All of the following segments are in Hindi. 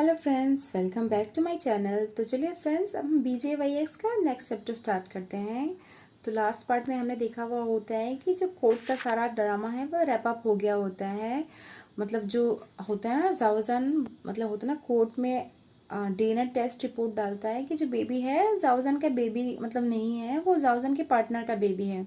Hello friends, welcome back to my channel. तो चलिए फ्रेंड्स, अब हम BJYX का नेक्स्ट चैप्टर स्टार्ट करते हैं। तो लास्ट पार्ट में हमने देखा हुआ होता है कि जो कोर्ट का सारा ड्रामा है वो रैप अप हो गया होता है। मतलब जो होता है ना, जाओजान मतलब होता है ना, कोर्ट में डीएनए टेस्ट रिपोर्ट डालता है कि जो बेबी है जाओजान का बेबी मतलब नहीं है, वो जाओजान के पार्टनर का बेबी है।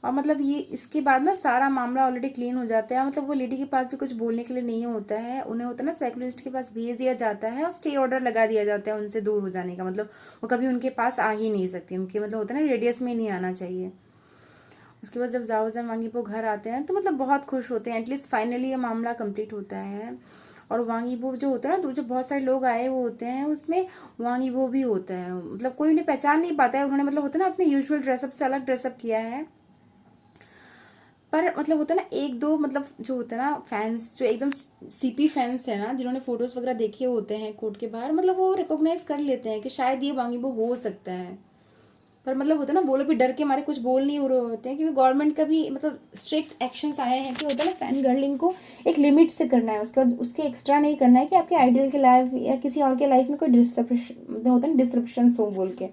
और मतलब ये इसके बाद ना सारा मामला ऑलरेडी क्लीन हो जाता है। मतलब वो लेडी के पास भी कुछ बोलने के लिए नहीं होता है, उन्हें होता है ना साइकोलॉजिस्ट के पास भेज दिया जाता है और स्टे ऑर्डर लगा दिया जाता है उनसे दूर हो जाने का। मतलब वो कभी उनके पास आ ही नहीं सकती, उनके मतलब होता है ना रेडियस में नहीं आना चाहिए। उसके बाद जब जाओजान वांगीबो घर आते हैं तो मतलब बहुत खुश होते हैं, एटलीस्ट फाइनली ये मामला कंप्लीट होता है। और वांगीबो जो होता है ना, तो जो बहुत सारे लोग आए वो होते हैं, उसमें वांगीबो भी होता है। मतलब कोई उन्हें पहचान नहीं पाता है, उन्होंने मतलब होता है ना अपने यूजुअल ड्रेसअप से अलग ड्रेसअप किया है। पर मतलब होता है ना एक दो मतलब जो होता है ना फैंस, जो एकदम सीपी फैंस है ना, जिन्होंने फोटोज वगैरह देखे होते हैं कोर्ट के बाहर, मतलब वो रिकॉग्नाइज कर लेते हैं कि शायद ये वांगीबो हो सकता है। पर मतलब होता है ना वो लोग भी डर के मारे कुछ बोल नहीं हो रहे होते हैं, क्योंकि गवर्नमेंट का भी मतलब स्ट्रिक्ट एक्शंस आए हैं कि होता है ना फैन गर्लिंग को एक लिमिट से करना है, उसके बाद उसके एक्स्ट्रा नहीं करना है कि आपके आइडल के लाइफ या किसी और के लाइफ में कोई डिस्टर्बेशन मतलब होता है ना डिस्टर्बेशन हो बोल के।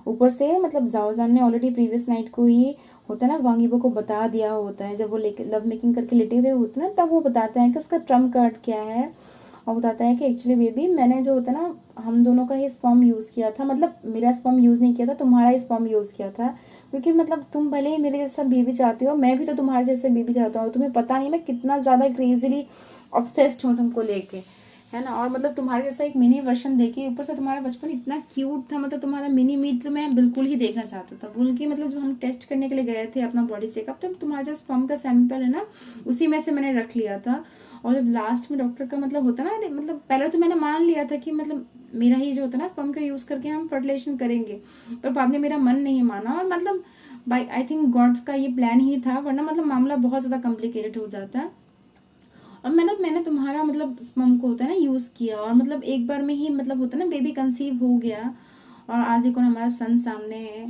ऊपर से मतलब जाओजान ने ऑलरेडी प्रीवियस नाइट को ही होता है ना वांगीबो को बता दिया होता है, जब वो लेके लव मेकिंग करके लेटे हुए होते हैं ना, तब वो बताता है कि उसका ट्रम्प कार्ड क्या है। और बताता है कि एक्चुअली बेबी मैंने जो होता है ना हम दोनों का ही स्पर्म यूज़ किया था, मतलब मेरा स्पर्म यूज़ नहीं किया था, तुम्हारा ही स्पर्म यूज़ किया था। क्योंकि मतलब तुम भले ही मेरे जैसा बेबी चाहते हो, मैं भी तो तुम्हारे जैसे बेबी चाहता हूँ। तुम्हें पता नहीं मैं कितना ज़्यादा क्रेजीली ऑब्सेस्ड हूँ तुमको लेके, है ना। और मतलब तुम्हारे जैसा एक मिनी वर्षन देखी, ऊपर से तुम्हारा बचपन इतना क्यूट था, मतलब तुम्हारा मिनी मीट तो मैं बिल्कुल ही देखना चाहता था बोल के। मतलब जब हम टेस्ट करने के लिए गए थे अपना बॉडी चेकअप, तो तुम्हारा जो स्पर्म का सैंपल है ना, उसी में से मैंने रख लिया था। और जब लास्ट में डॉक्टर का मतलब होता ना, मतलब पहले तो मैंने मान लिया था कि मतलब मेरा ही जो होता ना स्पर्म का यूज़ करके हम फर्टिलाइजेशन करेंगे, पर बाद में मेरा मन नहीं माना। और मतलब बाई आई थिंक गॉड्स का ये प्लान ही था, वरना मतलब मामला बहुत ज़्यादा कॉम्प्लिकेटेड हो जाता है। और मैंने तुम्हारा मतलब स्पर्म को होता है ना यूज़ किया, और मतलब एक बार में ही मतलब होता है ना बेबी कंसीव हो गया। और आज देखो ना हमारा सन सामने है।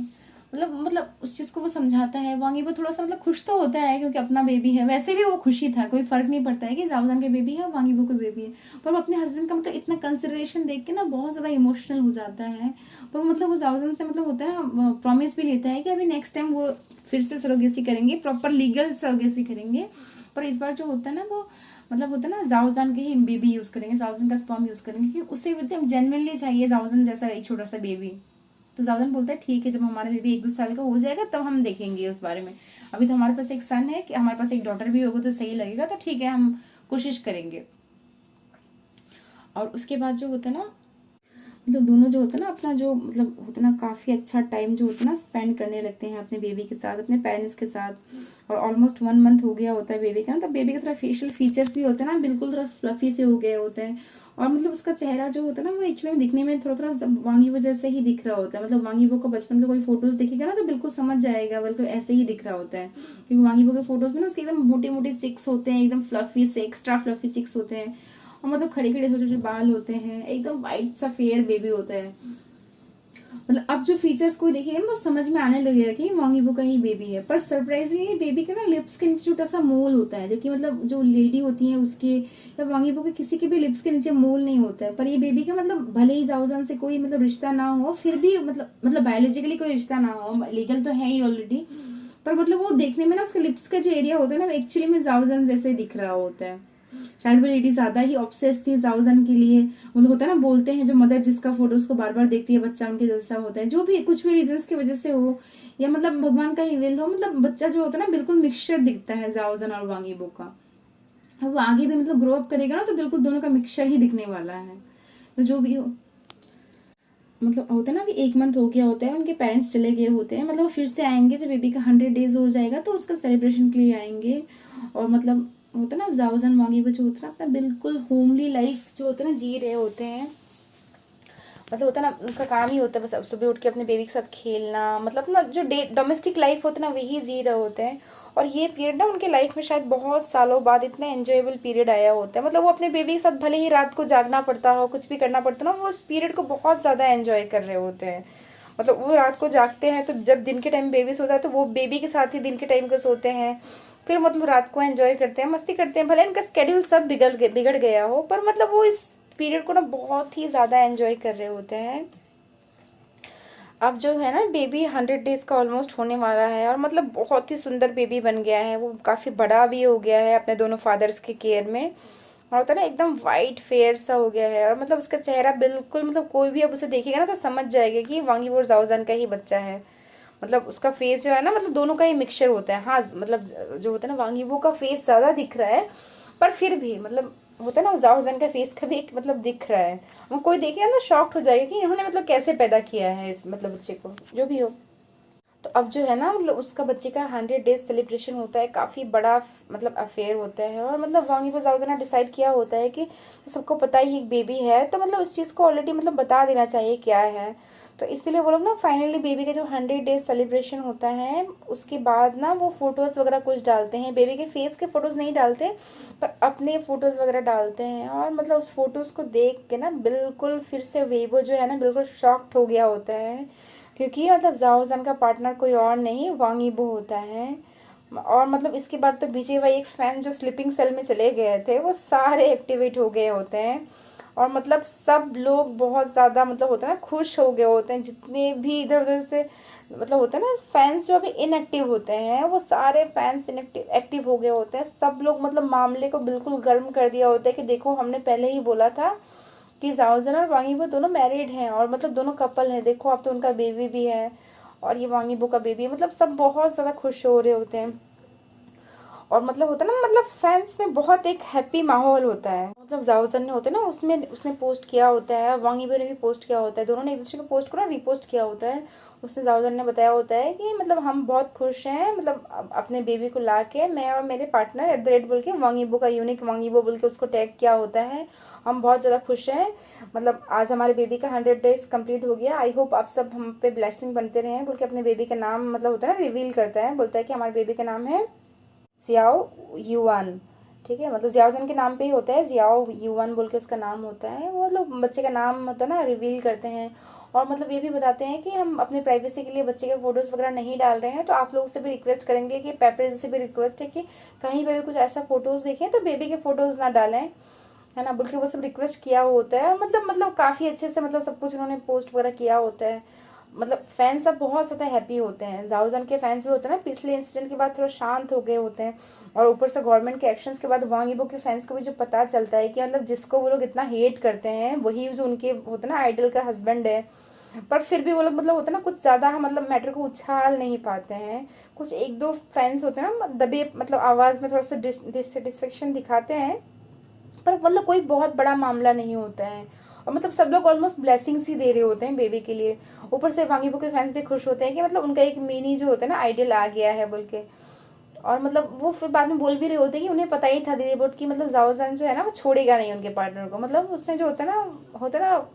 मतलब उस चीज़ को वो समझाता है। वांगी वो थोड़ा सा मतलब खुश तो होता है क्योंकि अपना बेबी है, वैसे भी वो खुशी था, कोई फर्क नहीं पड़ता है कि जावदान के बेबी है वांगी वो का बेबी है। पर वो अपने हस्बैंड का मतलब इतना कंसिडरेशन देख के ना बहुत ज़्यादा इमोशनल हो जाता है। पर मतलब वो जावदान से मतलब होता है ना प्रॉमिस भी लेता है कि अभी नेक्स्ट टाइम वो फिर से सरोगेसी करेंगे, प्रॉपर लीगल सरोगेसी करेंगे। पर इस बार जो होता है ना वो मतलब होता है ना जावजान के ही बेबी यूज़ करेंगे, जावजान का स्पर्म यूज़ करेंगे, क्योंकि उसे एकदम जेन्युइनली चाहिए जावजान जैसा एक छोटा सा बेबी। तो जावजान बोलता है ठीक है, जब हमारा बेबी 1-2 साल का हो जाएगा तब हम देखेंगे उस बारे में। अभी तो हमारे पास एक सन है, कि हमारे पास एक डॉटर भी होगा तो सही लगेगा, तो ठीक है हम कोशिश करेंगे। और उसके बाद जो होता है ना मतलब दोनों जो होता है ना अपना जो मतलब होता है ना काफ़ी अच्छा टाइम जो होता है ना स्पेंड करने लगते हैं अपने बेबी के साथ, अपने पेरेंट्स के साथ। और ऑलमोस्ट 1 मंथ हो गया होता है बेबी का ना, तो बेबी का थोड़ा फेशियल फीचर्स भी होते हैं ना बिल्कुल थोड़ा फ्लफी से हो गए होते हैं। और मतलब उसका चेहरा जो होता है ना वो एक्चुअली में दिखने में थोड़ा थोड़ा वांगीबो जैसे ही दिख रहा होता है। मतलब वांगीबो को बचपन का कोई फोटोज दिखेगा ना तो बिल्कुल समझ जाएगा, बिल्कुल ऐसे ही दिख रहा होता है। क्योंकि वांगीबो के फोटोज में ना उसके एकदम मोटे मोटे चिक्स होते हैं, एकदम फ्लफी से एक्स्ट्रा फ्लफी चिक्स होते हैं। और मतलब खड़े खड़े छोटे छोटे बाल होते हैं, एकदम वाइट सा फेयर बेबी होता है। मतलब अब जो फीचर्स कोई देखेगा ना तो समझ में आने लगेगा कि वांगीबो का ही बेबी है। पर सरप्राइजली बेबी के ना लिप्स के नीचे छोटा सा मोल होता है, जो कि मतलब जो लेडी होती है उसके या वांगीबो के किसी के भी लिप्स के नीचे मोल नहीं होता है। पर ये बेबी का मतलब भले ही जाओजान से कोई मतलब रिश्ता ना हो, फिर भी मतलब बायोलॉजिकली कोई रिश्ता ना हो, लीगल तो है ही ऑलरेडी, पर मतलब वो देखने में ना उसके लिप्स का जो एरिया होता है ना वो एक्चुअली में जाओजान जैसे दिख रहा होता है। शायद वो लेडी ज्यादा ही ऑब्सेस थी जाउजन के लिए। मतलब होता है ना बोलते हैं जो मदर जिसका फोटो उसको बार बार देखती है बच्चा उनके जैसा होता है, जो भी कुछ भी रीजंस की वजह से हो, या मतलब भगवान का ही विल हो, मतलब बच्चा जो होता है ना बिल्कुल मिक्सचर दिखता है जाउजन और वांगीबो का। और वो आगे भी मतलब ग्रो अप करेगा ना तो बिल्कुल दोनों का मिक्सचर ही दिखने वाला है। तो जो भी हो मतलब होता है ना अभी 1 मंथ हो गया होता है, उनके पेरेंट्स चले गए होते हैं, मतलब वो फिर से आएंगे जब बेबी का 100 डेज हो जाएगा तो उसका सेलिब्रेशन के लिए आएंगे। और मतलब होता है ना जावजान वांगी जो होता है अपना बिल्कुल होमली लाइफ जो होता है ना जी रहे होते हैं। मतलब होता है ना उनका काम ही होता है बस सुबह उठ के अपने बेबी के साथ खेलना, मतलब ना जो डोमेस्टिक लाइफ होता है ना वही जी रहे होते हैं। और ये पीरियड ना उनके लाइफ में शायद बहुत सालों बाद इतना एंजॉयबल पीरियड आया होता है। मतलब वो अपने बेबी के साथ भले ही रात को जागना पड़ता हो, कुछ भी करना पड़ता ना, वो उस पीरियड को बहुत ज़्यादा एंजॉय कर रहे होते हैं। मतलब वो रात को जागते हैं तो जब दिन के टाइम बेबी सोता है तो वो बेबी के साथ ही दिन के टाइम को सोते हैं। फिर मतलब रात को एंजॉय करते हैं, मस्ती करते हैं, भले इनका स्केड्यूल सब बिगड़ गया हो, पर मतलब वो इस पीरियड को ना बहुत ही ज़्यादा एंजॉय कर रहे होते हैं। अब जो है ना बेबी 100 डेज का ऑलमोस्ट होने वाला है, और मतलब बहुत ही सुंदर बेबी बन गया है, वो काफ़ी बड़ा भी हो गया है अपने दोनों फादर्स के केयर में, और होता है ना एकदम वाइट फेयर सा हो गया है, और मतलब उसका चेहरा बिल्कुल, मतलब कोई भी अब उसे देखेगा ना तो समझ जाएगा कि वांगीबोर जाओजान का ही बच्चा है। मतलब उसका फेस जो है ना, मतलब दोनों का ही मिक्सचर होता है। हाँ मतलब जो होता है ना वांगीबो का फेस ज़्यादा दिख रहा है, पर फिर भी मतलब होता है ना जाओजान का फेस का भी एक मतलब दिख रहा है। वो कोई देखेगा ना शॉक्ड हो जाएगा कि इन्होंने मतलब कैसे पैदा किया है इस मतलब बच्चे को, जो भी हो। तो अब जो है ना मतलब उसका बच्चे का 100 डेज सेलिब्रेशन होता है, काफ़ी बड़ा मतलब अफेयर होता है, और मतलब वांगीबो जाओजा ने डिसाइड किया होता है कि सबको पता ही एक बेबी है, तो मतलब इस चीज़ को ऑलरेडी मतलब बता देना चाहिए क्या है। तो इसीलिए वो लोग ना फाइनली बेबी का जो 100 डेज सेलिब्रेशन होता है उसके बाद ना वो फ़ोटोज़ वगैरह कुछ डालते हैं, बेबी के फेस के फ़ोटोज़ नहीं डालते, पर अपने फ़ोटोज़ वगैरह डालते हैं। और मतलब उस फोटोज़ को देख के ना बिल्कुल फिर से वेबो जो है ना बिल्कुल शॉक्ड हो गया होता है, क्योंकि मतलब जाओजान का पार्टनर कोई और नहीं वांग यीबो होता है। और मतलब इसके बाद तो BJ-YX फैन जो स्लीपिंग सेल में चले गए थे वो सारे एक्टिवेट हो गए होते हैं, और मतलब सब लोग बहुत ज़्यादा मतलब होता है ना खुश हो गए होते हैं, जितने भी इधर उधर से मतलब होता है ना फैंस जो अभी इनएक्टिव होते हैं वो सारे फैंस इनएक्टिव एक्टिव हो गए होते हैं। सब लोग मतलब मामले को बिल्कुल गर्म कर दिया होता है कि देखो हमने पहले ही बोला था कि जाओजन और वांगीबो दोनों मैरिड हैं, और मतलब दोनों कपल हैं, देखो अब तो उनका बेबी भी है, और ये वांगीबो का बेबी है। मतलब सब बहुत ज़्यादा खुश हो रहे होते हैं, और मतलब होता है ना मतलब फैंस में बहुत एक हैप्पी माहौल होता है। मतलब जाओजन ने होता है ना उसमें उसने पोस्ट किया होता है, वांगीबो ने भी पोस्ट किया होता है, दोनों ने एक दूसरे के पोस्ट को ना रीपोस्ट किया होता है। उसने जाओजन ने बताया होता है कि मतलब हम बहुत खुश हैं, मतलब अपने बेबी को ला के मैं और मेरे पार्टनर @ बोल के वांगीबो का यूनिक वांगीबो बोल के उसको टैग किया होता है। हम बहुत ज़्यादा खुश हैं, मतलब आज हमारे बेबी का 100 डेज कंप्लीट हो गया। आई होप आप सब हम पे ब्लेसिंग बनते रहे बोल के अपने बेबी का नाम मतलब होता है ना रिवील करता है, बोलता है कि हमारे बेबी का नाम है जियाओ युआन। ठीक है, मतलब जियाओजन के नाम पे ही होता है, जियाओ युआन बोल के उसका नाम होता है। वो मतलब बच्चे का नाम होता है ना रिवील करते हैं, और मतलब ये भी बताते हैं कि हम अपने प्राइवेसी के लिए बच्चे के फोटोज़ वगैरह नहीं डाल रहे हैं। तो आप लोगों से भी रिक्वेस्ट करेंगे कि पेपरेज से भी रिक्वेस्ट है कि कहीं पे भी कुछ ऐसा फोटोज़ देखें तो बेबी के फोटोज़ ना डालें, है ना, बोल के वो सब रिक्वेस्ट किया होता है। मतलब काफ़ी अच्छे से मतलब सब कुछ उन्होंने पोस्ट वगैरह किया होता है। मतलब फैंस सब बहुत ज़्यादा हैप्पी होते हैं, जाओजन के फैंस भी होते हैं ना पिछले इंसिडेंट के बाद थोड़ा शांत हो गए होते हैं, और ऊपर से गवर्नमेंट के एक्शंस के बाद वांग यीबो के फैंस को भी जो पता चलता है कि मतलब जिसको वो लोग इतना हेट करते हैं वही जो उनके होता है ना आइडल का हस्बैंड है, पर फिर भी वो लोग मतलब होता है ना कुछ ज़्यादा मतलब मैटर को उछाल नहीं पाते हैं। कुछ एक दो फैंस होते हैं ना दबे मतलब आवाज़ में थोड़ा सा डिससेटिस्फेक्शन दिखाते हैं, पर मतलब कोई बहुत बड़ा मामला नहीं होता है, और मतलब सब लोग ऑलमोस्ट ब्लेसिंग्स ही दे रहे होते हैं बेबी के लिए। ऊपर से वांगीबो के फैंस भी खुश होते हैं कि मतलब उनका एक मिनी जो होता है ना आइडियल आ गया है बोल के। और मतलब वो फिर बाद में बोल भी रहे होते हैं कि उन्हें पता ही था दीदी बोट की मतलब जाओजान जो है ना वो छोड़ेगा नहीं उनके पार्टनर को। मतलब उसने जो होता है ना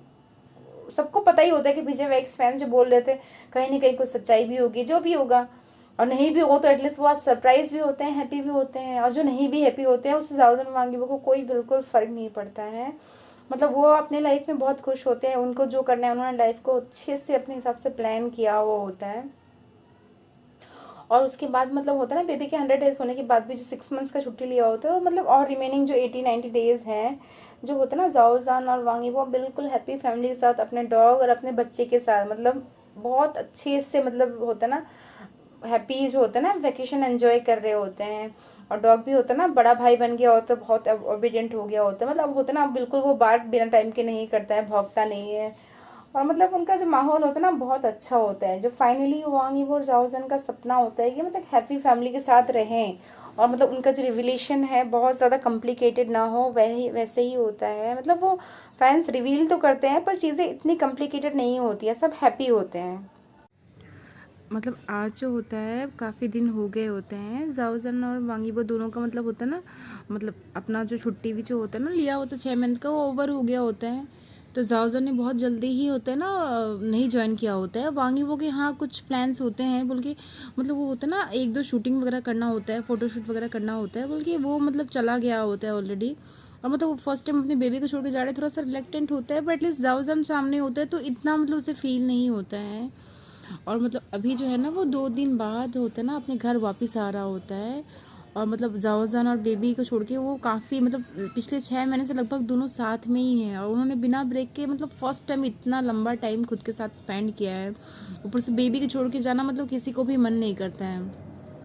सबको पता ही होता है कि BJ-YX फैंस जो बोल रहे थे कहीं ना कहीं कुछ सच्चाई भी होगी, जो भी होगा, और नहीं भी होगा तो एटलीस्ट वो आज सरप्राइज भी होते हैं, हैप्पी भी होते हैं, और जो नहीं भी हैप्पी होते हैं उससे जाओजन वांगीबो को कोई बिल्कुल फर्क नहीं पड़ता है। मतलब वो अपने लाइफ में बहुत खुश होते हैं, उनको जो करना है उन्होंने लाइफ को अच्छे से अपने हिसाब से प्लान किया हुआ होता है। और उसके बाद मतलब होता है ना बेबी के 100 डेज होने के बाद भी जो 6 मंथ्स का छुट्टी लिया होता है, मतलब और रिमेनिंग जो 80-90 डेज हैं जो होता है ना जाओजान और वांगी वो बिल्कुल हैप्पी फैमिली के साथ अपने डॉग और अपने बच्चे के साथ मतलब बहुत अच्छे से मतलब होता है ना हैप्पी जो होता है ना वेकेशन एंजॉय कर रहे होते हैं। और डॉग भी होता है ना बड़ा भाई बन गया होता है, बहुत ओबीडियंट हो गया होता है, मतलब होता है ना बिल्कुल वो बात बिना टाइम के नहीं करता है, भौंकता नहीं है। और मतलब उनका जो माहौल होता है ना बहुत अच्छा होता है। जो फाइनली वांग यीबो और जाओजन का सपना होता है कि मतलब हैप्पी फैमिली के साथ रहें, और मतलब उनका जो रिविलेशन है बहुत ज़्यादा कॉम्प्लिकेटेड ना हो, वही वैसे ही होता है। मतलब वो फैंस रिवील तो करते हैं पर चीज़ें इतनी कॉम्प्लिकेटेड नहीं होती है, सब हैप्पी होते हैं। मतलब आज जो होता है काफ़ी दिन हो गए होते हैं जाओजन और वांग यीबो दोनों का मतलब होता है ना मतलब अपना जो छुट्टी भी जो होता है ना लिया होता है 6 मंथ का वो ओवर हो गया होता है। तो जाओजन ने बहुत जल्दी ही होता है ना नहीं ज्वाइन किया होता है। वांग यीबो के हाँ कुछ प्लान्स होते हैं बोल के मतलब वो होता है ना 1-2 शूटिंग वगैरह करना होता है, फ़ोटोशूट वगैरह करना होता है बोल के वो मतलब चला गया होता है ऑलरेडी। और मतलब वो फर्स्ट टाइम अपने बेबी को छोड़ के जा रहे थोड़ा सा रिलेक्टेंट होता है, पर एटलीस्ट जाओजन सामने होता है तो इतना मतलब उसे फील नहीं होता है। और मतलब अभी जो है ना वो 2 दिन बाद होता है ना अपने घर वापस आ रहा होता है। और मतलब जाओजान और बेबी को छोड़ के वो काफ़ी मतलब पिछले 6 महीने से लगभग दोनों साथ में ही हैं, और उन्होंने बिना ब्रेक के मतलब फर्स्ट टाइम इतना लंबा टाइम खुद के साथ स्पेंड किया है। ऊपर से बेबी को छोड़ के जाना मतलब किसी को भी मन नहीं करता है।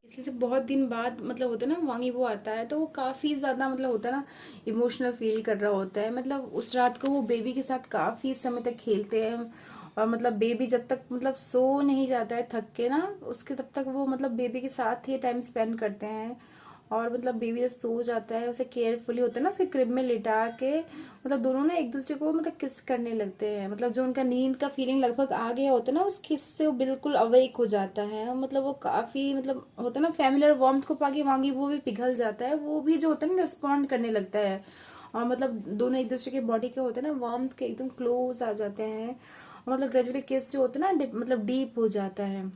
इसलिए से बहुत दिन बाद मतलब होता है ना वांगी वो आता है, तो वो काफ़ी ज़्यादा मतलब होता है ना इमोशनल फील कर रहा होता है। मतलब उस रात को वो बेबी के साथ काफ़ी समय तक खेलते हैं, और मतलब बेबी जब तक मतलब सो नहीं जाता है थक के ना, उसके तब तक वो मतलब बेबी के साथ ही टाइम स्पेंड करते हैं। और मतलब बेबी जब सो जाता है उसे केयरफुली होता है ना उसके क्रिब में लिटा के, मतलब दोनों ना एक दूसरे को मतलब किस करने लगते हैं। मतलब जो उनका नींद का फीलिंग लगभग आ गया होता है ना, उस किस से वो बिल्कुल अवेक हो जाता है। और मतलब वो काफ़ी मतलब होता है ना फैमिलियर वार्मथ को पाके वांगी वो भी पिघल जाता है, वो भी जो होता है ना रिस्पॉन्ड करने लगता है। और मतलब दोनों एक दूसरे के बॉडी के होते हैं ना वार्मथ के एकदम क्लोज आ जाते हैं। और मतलब ग्रेजुअली किस जो होता है ना मतलब डीप हो जाता है।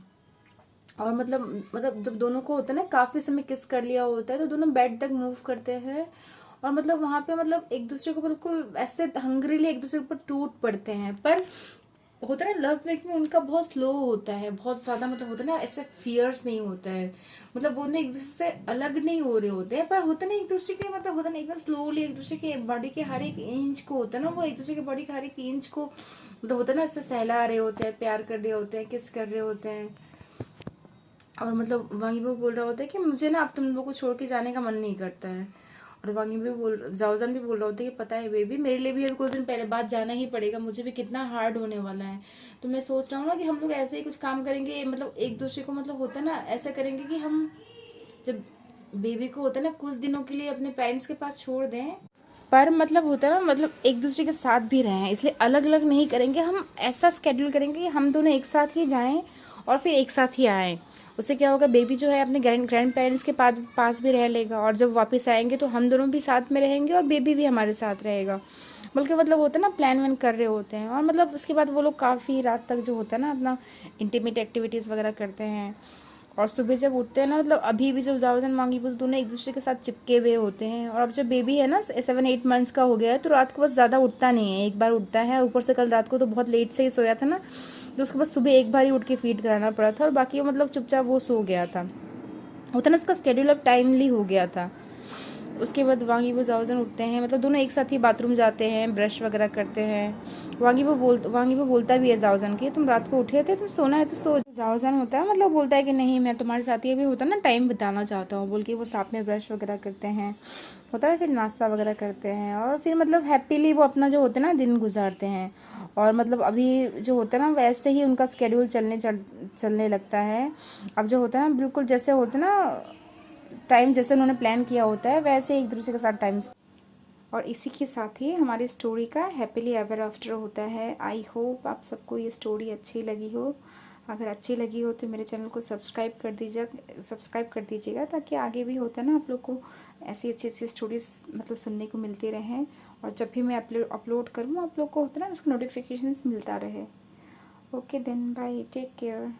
और मतलब जब दोनों को होता है ना काफी समय किस कर लिया होता है, तो दोनों बेड तक मूव करते हैं। और मतलब वहां पे मतलब एक दूसरे को बिल्कुल ऐसे हंग्रीली एक दूसरे के ऊपर टूट पड़ते हैं। पर होता है ना लव मेकिंग उनका बहुत स्लो होता है, बहुत ज्यादा मतलब होता है ना ऐसे फियर्स नहीं होता है। मतलब वो ना एक दूसरे से अलग नहीं हो रहे होते हैं, पर होता है ना एक दूसरे के मतलब होता है ना एकदम स्लोली एक दूसरे के बॉडी के हर एक इंच को होता है ना, वो एक दूसरे के बॉडी के हर एक इंच को मतलब होता है ना ऐसे सहला रहे होते हैं, प्यार कर रहे होते हैं, किस कर रहे होते हैं। और मतलब वांगी वो बोल रहा होता है कि मुझे ना अब तुम लोगों को छोड़ के जाने का मन नहीं करता है। और वांगी भी जाओजान भी बोल रहा होता है कि पता है बेबी मेरे लिए भी अभी कुछ दिन पहले बाद जाना ही पड़ेगा, मुझे भी कितना हार्ड होने वाला है। तो मैं सोच रहा हूँ ना कि हम लोग ऐसे ही कुछ काम करेंगे, मतलब एक दूसरे को मतलब होता है ना ऐसा करेंगे कि हम जब बेबी को होता है ना कुछ दिनों के लिए अपने पेरेंट्स के पास छोड़ दें, पर मतलब होता है ना मतलब एक दूसरे के साथ भी रहें, इसलिए अलग अलग नहीं करेंगे। हम ऐसा स्केड्यूल करेंगे कि हम दोनों एक साथ ही जाएं और फिर एक साथ ही आएँ। उससे क्या होगा बेबी जो है अपने ग्रैंड पेरेंट्स के पास पास भी रह लेगा, और जब वापस आएंगे तो हम दोनों भी साथ में रहेंगे और बेबी भी हमारे साथ रहेगा। बल्कि मतलब होता है ना प्लान वैन कर रहे होते हैं, और मतलब उसके बाद वो लोग काफ़ी रात तक जो होता है ना अपना इंटीमेट एक्टिविटीज़ वगैरह करते हैं। और सुबह जब उठते हैं ना मतलब अभी भी जब जाओजन मांगी बोल दोनों एक दूसरे के साथ चिपके हुए होते हैं। और अब जब बेबी है ना 7-8 मंथ्स का हो गया है, तो रात को बस ज़्यादा उठता नहीं है, एक बार उठता है। ऊपर से कल रात को तो बहुत लेट से ही सोया था ना, तो उसको बस सुबह एक बार ही उठ के फीड कराना पड़ा था, और बाकी वो मतलब चुपचाप वो सो गया था। होता ना उसका स्केड्यूल अब टाइमली हो गया था। उसके बाद वांगी वो जाओजन उठते हैं, मतलब दोनों एक साथ ही बाथरूम जाते हैं, ब्रश वगैरह करते हैं। वांगी वो बोलता भी है जाओजन की तुम रात को उठे थे, तुम सोना है तो सो। जाओजन होता है मतलब बोलता है कि नहीं मैं तुम्हारे साथ ही अभी होता है ना टाइम बिताना चाहता हूँ, बोल के वो साथ में ब्रश वगैरह करते हैं, होता है फिर नाश्ता वगैरह करते हैं, और फिर मतलब हैप्पीली वो अपना जो होता है ना दिन गुजारते हैं। और मतलब अभी जो होता है ना वैसे ही उनका स्केड्यूल चलने लगता है। अब जो होता है ना बिल्कुल जैसे होता है ना टाइम जैसे उन्होंने प्लान किया होता है वैसे एक दूसरे के साथ टाइम। और इसी के साथ ही हमारी स्टोरी का हैप्पीली एवर आफ्टर होता है। आई होप आप सबको ये स्टोरी अच्छी लगी हो। अगर अच्छी लगी हो तो मेरे चैनल को सब्सक्राइब कर दीजिएगा, ताकि आगे भी होता है ना आप लोग को ऐसी अच्छी अच्छी स्टोरीज मतलब सुनने को मिलती रहें, और जब भी मैं अपलोड करूँ आप लोग को होता है ना उसका नोटिफिकेशन मिलता रहे। Okay then bye, take care.